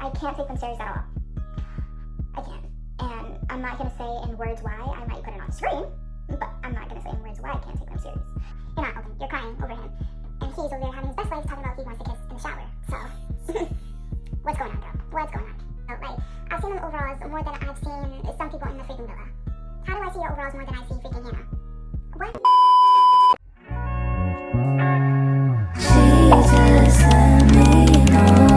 I can't take them serious at all. I can't. And I'm not going to say in words why. I might put it on screen, but I'm not going to say in words why I can't take them serious. You're not, okay. You're crying over him. And he's over there having his best life talking about he wants to kiss in the shower. So, what's going on, girl? What's going on? Like, I've seen them overalls more than I've seen some people in the freaking villa. How do I see your overalls more than I see freaking Hannah? What? Jesus, let me know.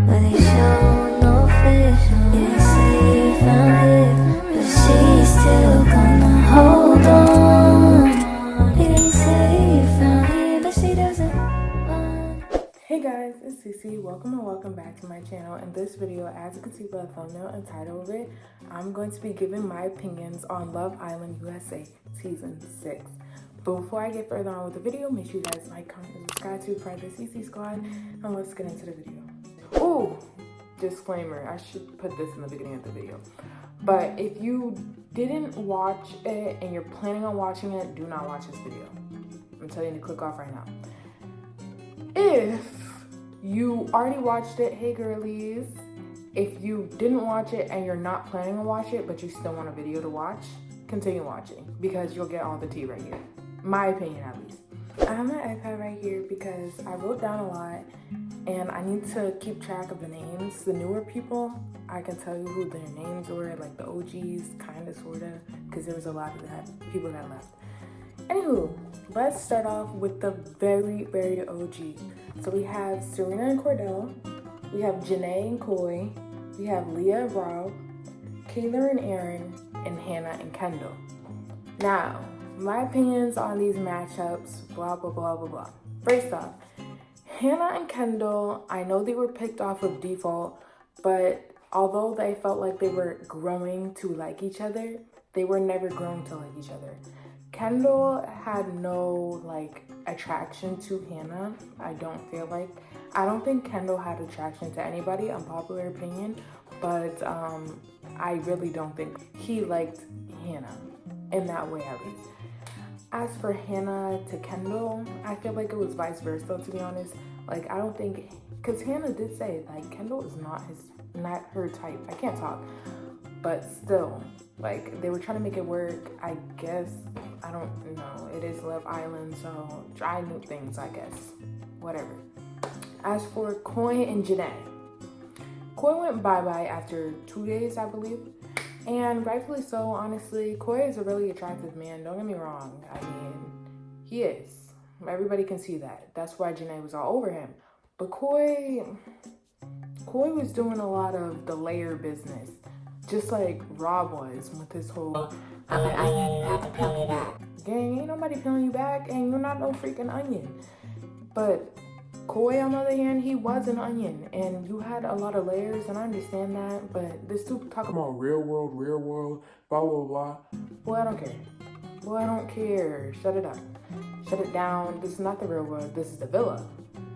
But they show no fish. They say you found it, but she's still gonna hold on. They say you found it, but she doesn't want. Hey guys, it's Cici. Welcome back to my channel. In this video, as you can see by the thumbnail and title of it, I'm going to be giving my opinions on Love Island USA Season 6. But before I get further on with the video, make sure you guys like, comment, and subscribe to be part of the Cici squad, and let's get into the video. Oh, disclaimer, I should put this in the beginning of the video. But if you didn't watch it and you're planning on watching it, do not watch this video. I'm telling you to click off right now. If you already watched it, hey girlies. If you didn't watch it and you're not planning on watch it, but you still want a video to watch, continue watching because you'll get all the tea right here. My opinion, at least. I have my iPad right here because I wrote down a lot and I need to keep track of the names. The newer people, I can tell you who their names were, like the OGs, kind of, sort of, because there was a lot of people that left. Anywho, let's start off with the very OG. So we have Serena and Cordell, we have Janae and Coy, we have Leah and Rob, Kayla and Aaron, and Hannah and Kendall. Now, my opinions on these matchups, blah, blah, blah, blah, blah. First off, Hannah and Kendall, I know they were picked off of default, but although they felt like they were growing to like each other, they were never growing to like each other. Kendall had no, like, attraction to Hannah, I don't feel like. I don't think Kendall had attraction to anybody, unpopular opinion, but I really don't think he liked Hannah, in that way at least. As for Hannah to Kendall, I feel like it was vice versa, to be honest. Like, I don't think, because Hannah did say, like, Kendall is not her type. I can't talk, but still, like, they were trying to make it work, I guess. I don't know, it is Love Island, so try new things, I guess, whatever. As for Coy and Janae, Coy went bye-bye after 2 days, I believe. And rightfully so, honestly. Coy is a really attractive man, don't get me wrong. I mean, he is. Everybody can see that. That's why Janae was all over him. But Coy was doing a lot of the layer business. Just like Rob was with his whole, I'm an onion, you have to peel me back. Gang, ain't nobody peeling you back, and you're not no freaking onion. But Coy, on the other hand, he was an onion, and you had a lot of layers, and I understand that, but this dude talk about real world, blah, blah, blah. Boy, I don't care. Boy, I don't care. Shut it up. Shut it down. This is not the real world. This is the villa.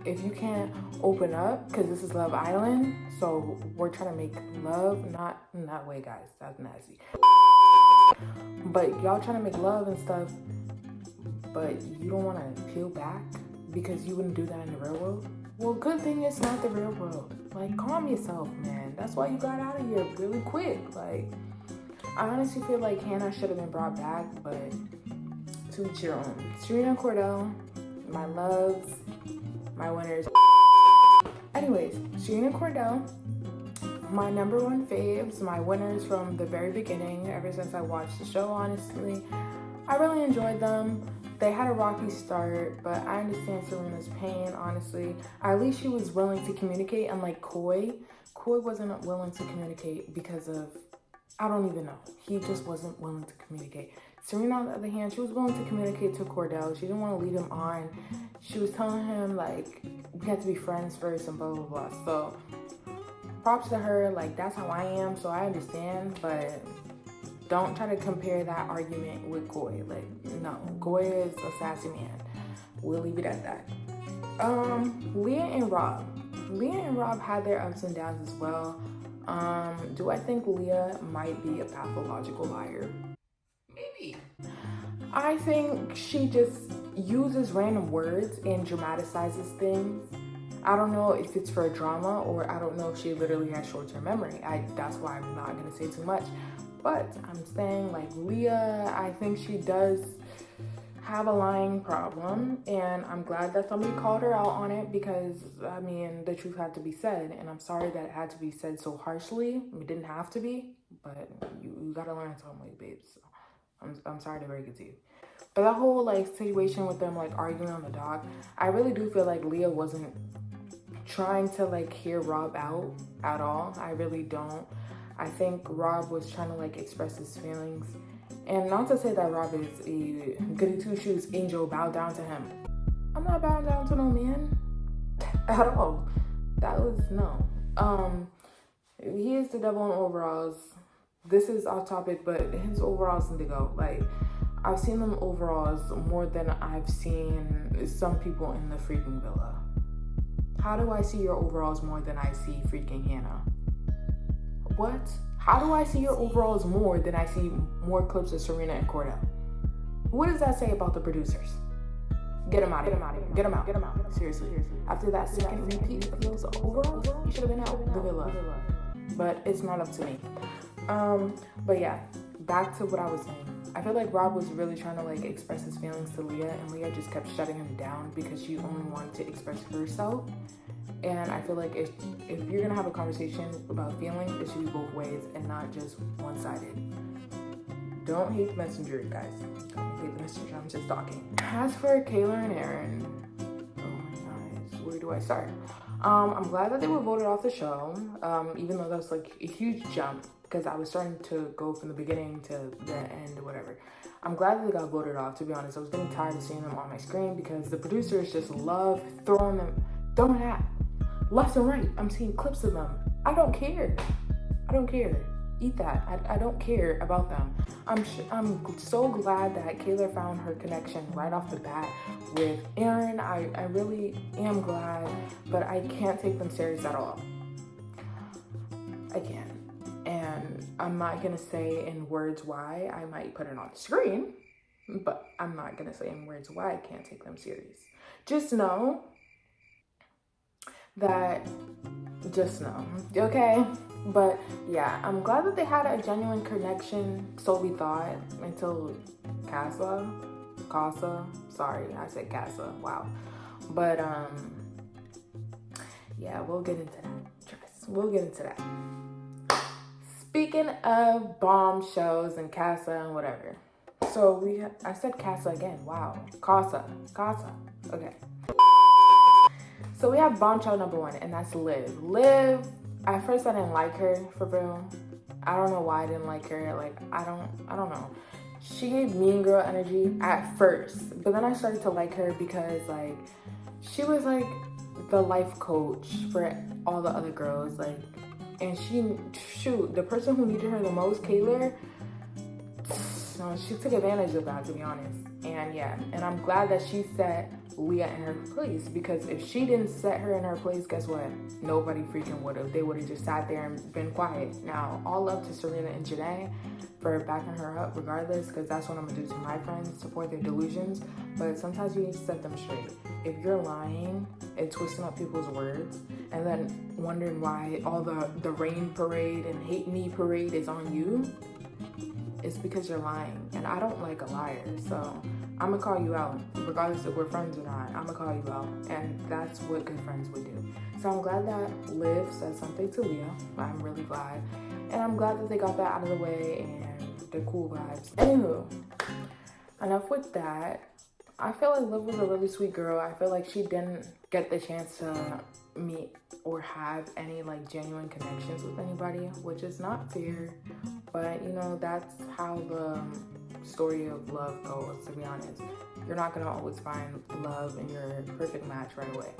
If you can't open up, because this is Love Island, so we're trying to make love, not in that way, guys. That's nasty. But y'all trying to make love and stuff, but you don't want to peel back? Because you wouldn't do that in the real world? Well, good thing it's not the real world. Like, calm yourself, man. That's why you got out of here really quick. Like, I honestly feel like Hannah should have been brought back, but to each your own. Serena and Cordell, my loves, my winners. Anyways, Serena and Cordell, my #1 faves, my winners from the very beginning, ever since I watched the show, honestly. I really enjoyed them. They had a rocky start, but I understand Serena's pain, honestly. At least she was willing to communicate, unlike Coy. Coy wasn't willing to communicate because of, I don't even know. He just wasn't willing to communicate. Serena, on the other hand, she was willing to communicate to Cordell. She didn't want to lead him on. She was telling him, like, we have to be friends first and blah, blah, blah. So, props to her. Like, that's how I am, so I understand, but don't try to compare that argument with Coy. Like, no, Coy is a sassy man. We'll leave it at that. Leah and Rob. Leah and Rob had their ups and downs as well. Do I think Leah might be a pathological liar? Maybe. I think she just uses random words and dramatizes things. I don't know if it's for drama or I don't know if she literally has short-term memory. That's why I'm not gonna say too much. But I'm saying, like, Leah, I think she does have a lying problem, and I'm glad that somebody called her out on it, because I mean, the truth had to be said, and I'm sorry that it had to be said so harshly. It didn't have to be, but you gotta learn some way, babes. So I'm sorry to break it to you. But that whole like situation with them like arguing on the dock, I really do feel like Leah wasn't trying to like hear Rob out at all. I really don't. I think Rob was trying to like express his feelings. And not to say that Rob is a goody two-shoes angel, bow down to him. I'm not bowing down to no man at all. That was no. He is the devil in overalls. This is off topic, but his overalls need to go. Like, I've seen them overalls more than I've seen some people in the freaking villa. How do I see your overalls more than I see freaking Hannah? What? How do I see your overalls more than I see more clips of Serena and Cordell? What does that say about the producers? Get them out of here. Get them out. Seriously. After that second repeat of those overalls, you should have been out the villa. But it's not up to me. But yeah, back to what I was saying. I feel like Rob was really trying to like express his feelings to Leah, and Leah just kept shutting him down because she only wanted to express herself. And I feel like if you're gonna have a conversation about feelings, it should be both ways and not just one-sided. Don't hate the messenger, guys. Don't hate the messenger. I'm just talking. As for Kayla and Aaron, oh my gosh, where do I start? I'm glad that they were voted off the show, even though that's like a huge jump, because I was starting to go from the beginning to the end or whatever. I'm glad that they got voted off, to be honest. I was getting tired of seeing them on my screen because the producers just love throwing it at left and right. I'm seeing clips of them. I don't care. Eat that. I don't care about them. I'm so glad that Kayla found her connection right off the bat with Aaron. I really am glad, but I can't take them serious at all. I can't. And I'm not gonna say in words why. I might put it on the screen, but I'm not gonna say in words why I can't take them serious. Just know, okay? But yeah, I'm glad that they had a genuine connection, so we thought, until Casa, sorry, I said Casa, wow. But yeah, we'll get into that, trust, we'll get into that. Speaking of bombshells and Casa and whatever, so I said Casa again, wow, Casa, okay. So we have bombshell number 1, and that's Liv. Liv, at first I didn't like her, for real. I don't know why I didn't like her. Like, I don't know. She gave mean girl energy at first, but then I started to like her because like she was like the life coach for all the other girls. Like, and the person who needed her the most, Kayla, she took advantage of that, to be honest. And yeah, and I'm glad that she set Leah in her place, because if she didn't set her in her place, guess what? Nobody freaking would have. They would have just sat there and been quiet. Now, all love to Serena and Janae for backing her up regardless, because that's what I'm gonna do to my friends, support their delusions. But sometimes you need to set them straight. If you're lying and twisting up people's words and then wondering why all the rain parade and hate me parade is on you, it's because you're lying, and I don't like a liar. So I'm gonna call you out, regardless if we're friends or not. I'm gonna call you out, and that's what good friends would do. So I'm glad that Liv said something to Leah. I'm really glad, and I'm glad that they got that out of the way, and they're cool vibes. Anywho, enough with that. I feel like Liv was a really sweet girl. I feel like she didn't get the chance to meet or have any like genuine connections with anybody, which is not fair, but you know, that's how the story of love goes, to be honest. You're not gonna always find love in your perfect match right away.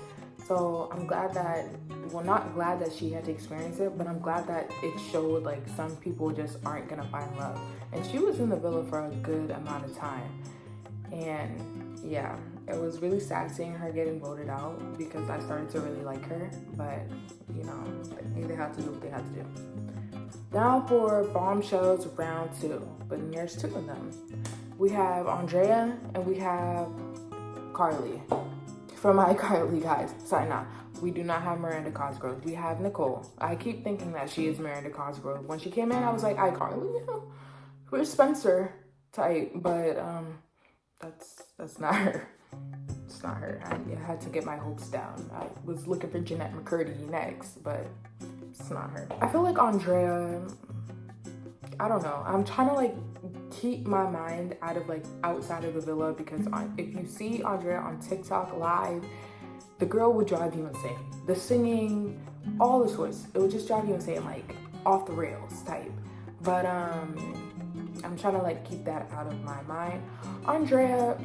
So I'm glad that, well, not glad that she had to experience it, but I'm glad that it showed like some people just aren't gonna find love. And she was in the villa for a good amount of time, and yeah, it was really sad seeing her getting voted out, because I started to really like her, but you know, they had to do what they had to do. Now for bombshells round 2, but there's 2 of them. We have Andrea and we have Carly from iCarly, guys. Sorry, not We do not have Miranda Cosgrove. We have Nicole. I keep thinking that she is Miranda Cosgrove. When she came in, I was like, iCarly, you know, where's Spencer type? But that's not her. It's not her. I had to get my hopes down. I was looking for Jeanette McCurdy next, but it's not her. I feel like Andrea, I don't know. I'm trying to like keep my mind out of like outside of the villa, because if you see Andrea on TikTok live, the girl would drive you insane. The singing, all the sorts, it would just drive you insane, like off the rails type. But I'm trying to like keep that out of my mind. Andrea,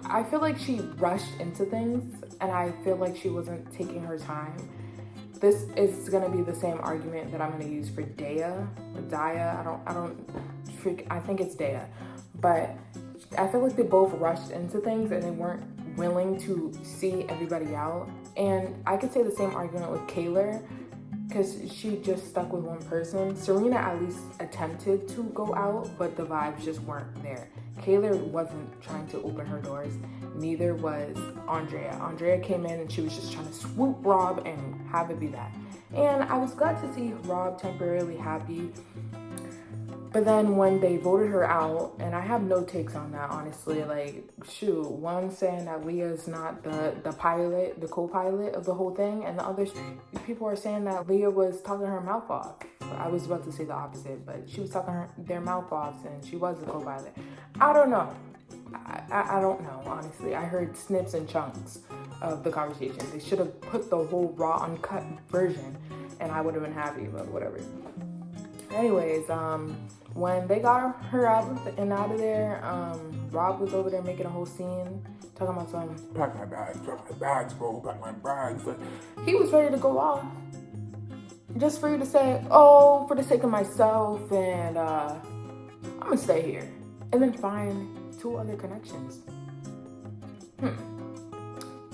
I feel like she rushed into things, and I feel like she wasn't taking her time. This is gonna be the same argument that I'm gonna use for Daya. I think it's Daya. But I feel like they both rushed into things and they weren't willing to see everybody out. And I could say the same argument with Kayla, because she just stuck with one person. Serena at least attempted to go out, but the vibes just weren't there. Kayla wasn't trying to open her doors. Neither was Andrea. Andrea came in and she was just trying to swoop Rob and have it be that. And I was glad to see Rob temporarily happy. But then when they voted her out, and I have no takes on that, honestly, like, shoot, one saying that Leah's not the pilot, the co-pilot of the whole thing, and the other people are saying that Leah was talking her mouth off. I was about to say the opposite, but she was talking their mouth off, and she was the co-pilot. I don't know. I don't know, honestly. I heard snips and chunks of the conversation. They should have put the whole raw, uncut version, and I would have been happy, but whatever. Anyways, when they got her out of there, Rob was over there making a whole scene, talking about something. Pack my bags, bro, pack my bags. But he was ready to go off. Just for you to say, oh, for the sake of myself, and I'm gonna stay here. And then find 2 other connections.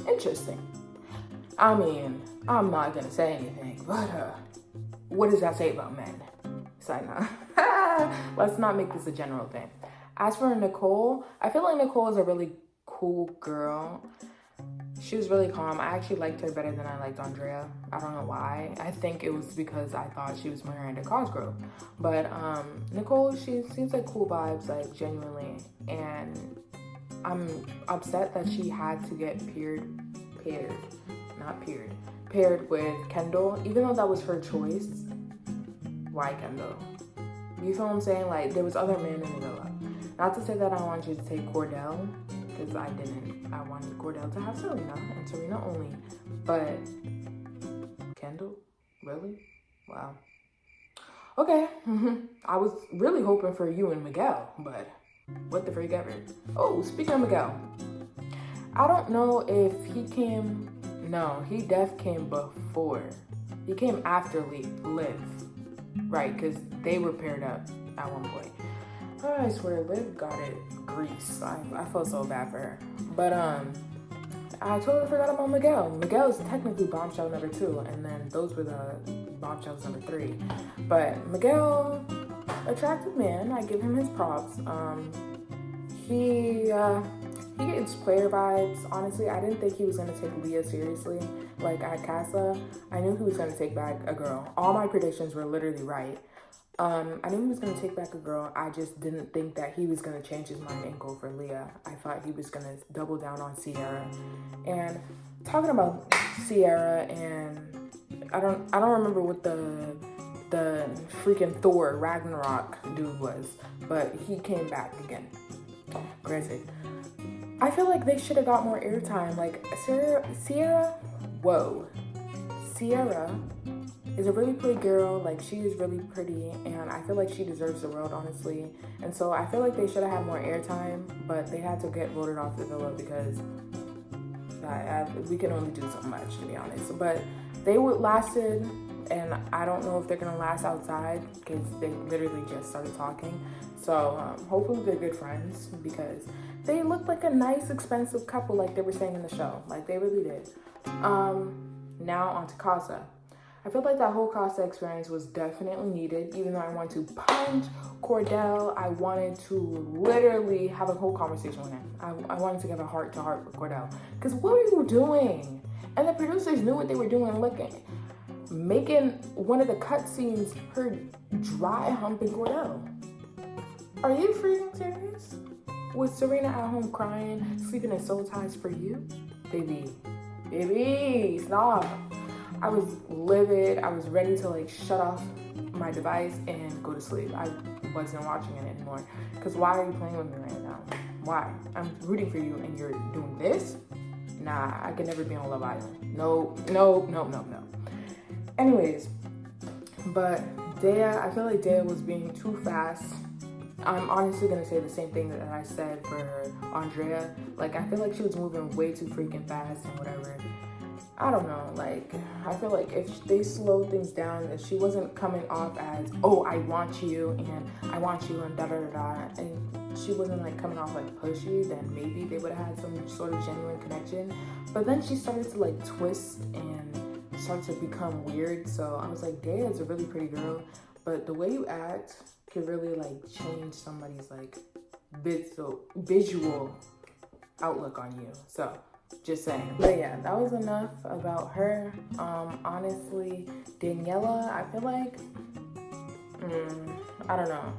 Interesting. I mean, I'm not gonna say anything, but what does that say about men? Side note. Let's not make this a general thing. As for Nicole, I feel like Nicole is a really cool girl. She was really calm. I actually liked her better than I liked Andrea. I don't know why. I think it was because I thought she was Miranda Cosgrove. But Nicole, she seems like cool vibes, like genuinely. And I'm upset that she had to get paired with Kendall, even though that was her choice. Why Kendall? You feel what I'm saying? Like, there was other men in the villa. Not to say that I want you to take Cordell, because I didn't. I wanted Cordell to have Serena, and Serena only. But Kendall? Really? Wow. Okay. I was really hoping for you and Miguel, but what the freak ever. Oh, speaking of Miguel, I don't know if he came. No, he def came before. He came after Liv. Right, because they were paired up at one point. Oh, I swear, Liv got it grease. I felt so bad for her. But I totally forgot about Miguel. Miguel is technically bombshell number 2, and then those were the bombshells number 3. But Miguel, attractive man. I give him his props. He gets player vibes. Honestly, I didn't think he was gonna take Leah seriously. Like at Casa, I knew he was gonna take back a girl. All my predictions were literally right. I knew he was gonna take back a girl. I just didn't think that he was gonna change his mind and go for Leah. I thought he was gonna double down on Sierra. And talking about Sierra, and I don't remember what the freaking Thor Ragnarok dude was, but he came back again. Granted, I feel like they should have got more airtime. Like Sierra, whoa. Sierra is a really pretty girl. Like, she is really pretty, and I feel like she deserves the world, honestly. And so I feel like they should have had more airtime, but they had to get voted off the villa because we can only do so much, to be honest. But they lasted, and I don't know if they're gonna last outside because they literally just started talking. So hopefully they're good friends, because they look like a nice, expensive couple, like they were saying in the show. Like, they really did. Now on to Casa. I feel like that whole Casa experience was definitely needed, even though I wanted to punch Cordell. I wanted to literally have a whole conversation with him. I wanted to have a heart-to-heart with Cordell. Because what are you doing? And the producers knew what they were doing, making one of the cutscenes her dry humping Cordell. Are you freaking serious? Was Serena at home crying, sleeping in soul ties for you? Baby, stop. I was livid. I was ready to like shut off my device and go to sleep. I wasn't watching it anymore. Because why are you playing with me right now? Why? I'm rooting for you and you're doing this? Nah, I could never be on Love Island. No. Anyways, but Daya, I feel like Daya was being too fast. I'm honestly gonna say the same thing that I said for Andrea. Like, I feel like she was moving way too freaking fast and whatever. I don't know, like, I feel like if they slowed things down, if she wasn't coming off as, oh, I want you and da-da-da-da, and she wasn't like coming off like pushy, then maybe they would have had some sort of genuine connection. But then she started to like twist and start to become weird. So I was like, Daya is a really pretty girl, but the way you act could really like change somebody's like visual outlook on you. So just saying. But yeah, that was enough about her. Honestly, Daniela, I feel like, I don't know.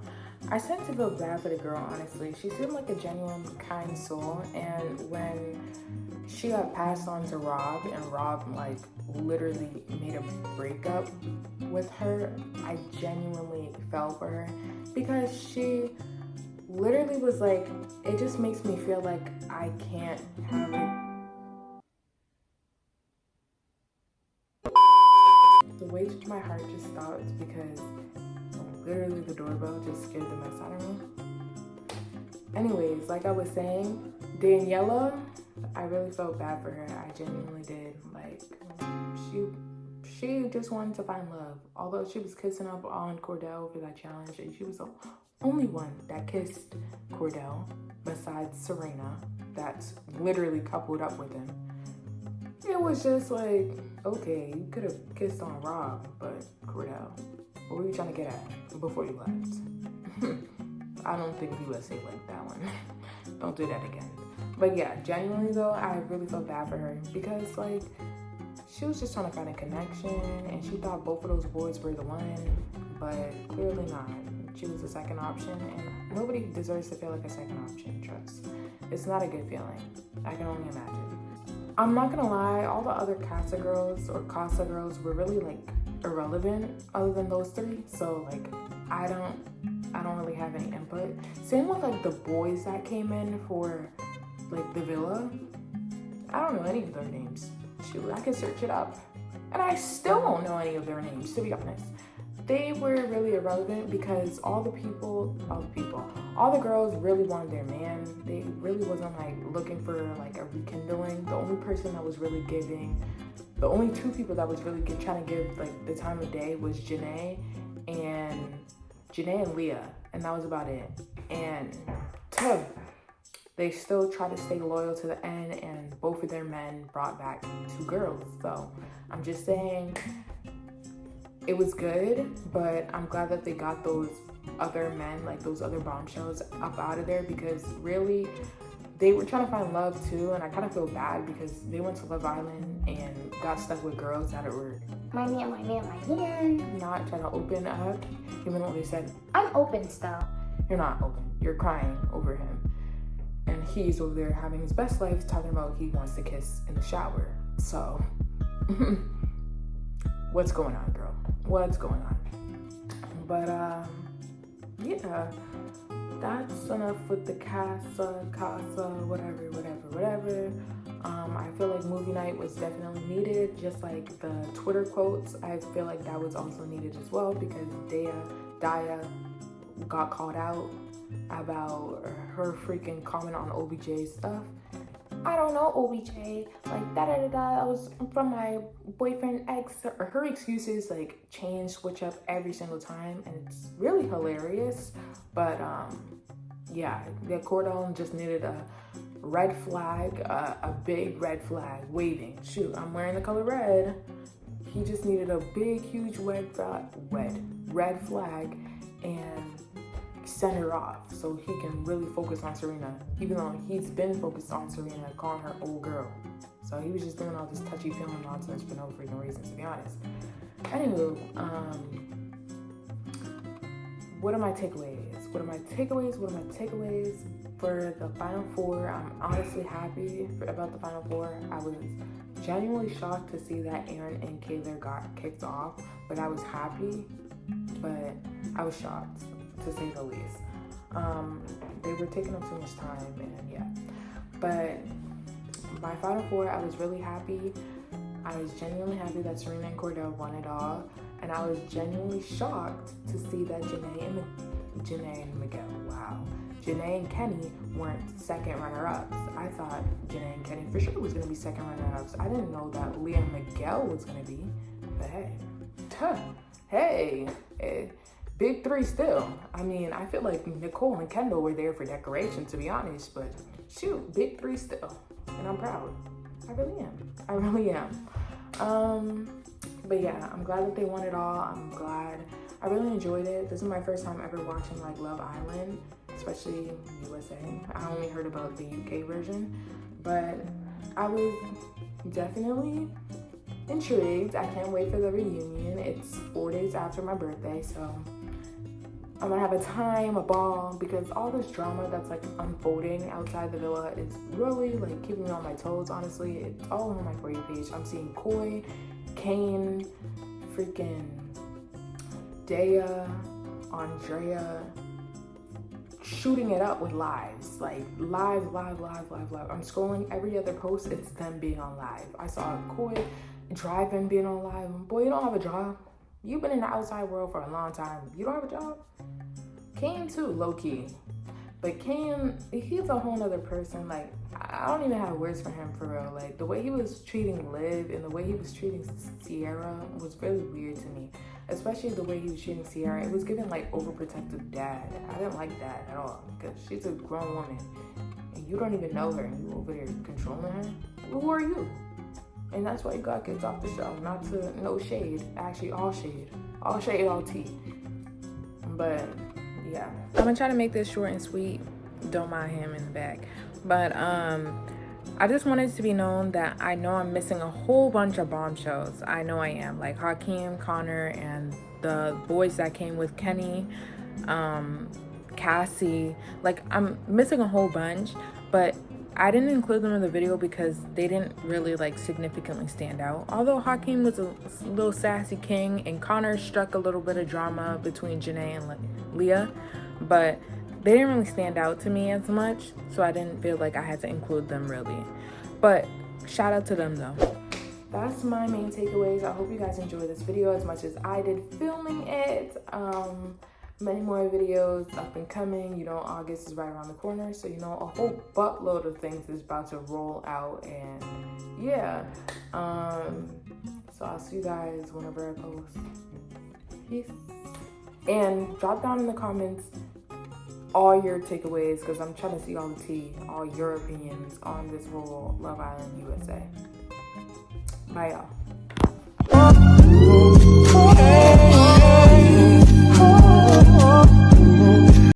I started to feel bad for the girl, honestly. She seemed like a genuine, kind soul. And when she got passed on to Rob, and Rob like literally made a breakup with her, I genuinely fell for her. Because she literally was like, it just makes me feel like I can't have it. The way my heart just stopped because literally the doorbell just scared the mess out of me. Anyways, like I was saying, Daniela, I really felt bad for her. I genuinely did. Like, she just wanted to find love. Although she was kissing up on Cordell for that challenge, and she was the only one that kissed Cordell besides Serena that's literally coupled up with him. It was just like, okay, you could have kissed on Rob, but Cordell, what were you trying to get at before you left? I don't think USA liked that one. Don't do that again. But yeah, genuinely though, I really felt bad for her because like, she was just trying to find a connection and she thought both of those boys were the one, but clearly not. She was the second option and nobody deserves to feel like a second option, trust. It's not a good feeling. I can only imagine. I'm not gonna lie, all the other Casa girls were really like irrelevant other than those three. So like, I don't really have any input. Same with like the boys that came in for like the villa. I don't know any of their names. Shoot, I can search it up. And I still don't know any of their names, to be honest. They were really irrelevant because all the girls really wanted their man. They really wasn't like looking for like a rekindling. The only person that was really giving, the only two people that was really trying to give like the time of day was Janae and Leah, and that was about it. And they still try to stay loyal to the end, and both of their men brought back two girls. So I'm just saying, it was good, but I'm glad that they got those other men, like those other bombshells, up out of there, because really they were trying to find love too. And I kind of feel bad because they went to Love Island and got stuck with girls that were My man. not trying to open up, even though they said, I'm open still. you're not open, you're crying over him. And he's over there having his best life, talking about he wants to kiss in the shower. So, what's going on, girl? What's going on? But, yeah, that's enough with the casa, whatever. I feel like movie night was definitely needed, just like the Twitter quotes. I feel like that was also needed as well because Daya got called out about her freaking comment on OBJ's stuff. I don't know OBJ, like I was from my boyfriend ex. Her excuses like change, switch up every single time, and it's really hilarious. But yeah, Cordell just needed a red flag, a big red flag waving. Shoot, I'm wearing the color red. He just needed a big, huge red flag and send her off so he can really focus on Serena, even though he's been focused on Serena, calling her old girl. So he was just doing all this touchy-feely nonsense for no freaking reason, to be honest. Anywho, what are my takeaways? What are my takeaways for the Final Four? I'm honestly happy about the Final Four. I was genuinely shocked to see that Aaron and Kayla got kicked off, but I was happy, but I was shocked, to say the least. They were taking up too much time, and yeah. But by Final Four, I was really happy. I was genuinely happy that Serena and Cordell won it all, and I was genuinely shocked to see that Janae and Kenny weren't second runner-ups. I thought Janae and Kenny for sure was going to be second runner-ups. I didn't know that Leah and Miguel was going to be, but hey, big three still. I mean, I feel like Nicole and Kendall were there for decoration, to be honest, but shoot, big three still, and I'm proud. I really am. But yeah, I'm glad that they won it all. I'm glad. I really enjoyed it. This is my first time ever watching like Love Island, especially USA. I only heard about the UK version, but I was definitely intrigued. I can't wait for the reunion. It's 4 days after my birthday, so I'm gonna have a ball, because all this drama that's like unfolding outside the villa is really like keeping me on my toes, honestly. It's all over my For You page. I'm seeing Coy, Kane, freaking Dea, Andrea shooting it up with lives. Like live. I'm scrolling every other post, it's them being on live. I saw Coy driving being on live. Boy, you don't have a job. You've been in the outside world for a long time. You don't have a job? Kane too, low-key. But Kane, he's a whole nother person. Like, I don't even have words for him, for real. Like, the way he was treating Liv and the way he was treating Sierra was really weird to me. Especially the way he was treating Sierra. It was giving, like, overprotective dad. I didn't like that at all, because she's a grown woman. And you don't even know her, and you over there controlling her? Who are you? And that's why you got kicked off the show. Not to, no shade. Actually, all shade. All shade, all tea. But, yeah. I'm gonna try to make this short and sweet. Don't mind him in the back. But, I just wanted to be known that I know I'm missing a whole bunch of bombshells. I know I am. Like Hakeem, Connor, and the boys that came with Kenny, Cassie. Like, I'm missing a whole bunch. But I didn't include them in the video because they didn't really like significantly stand out. Although Hakeem was a little sassy king and Connor struck a little bit of drama between Janae and Leah, but they didn't really stand out to me as much, so I didn't feel like I had to include them really. But shout out to them though. That's my main takeaways. I hope you guys enjoyed this video as much as I did filming it. Many more videos up and coming. You know, August is right around the corner, so you know, a whole buttload of things is about to roll out, and yeah. So I'll see you guys whenever I post. Peace. And drop down in the comments all your takeaways, because I'm trying to see all the tea, all your opinions on this whole Love Island USA. Bye, y'all.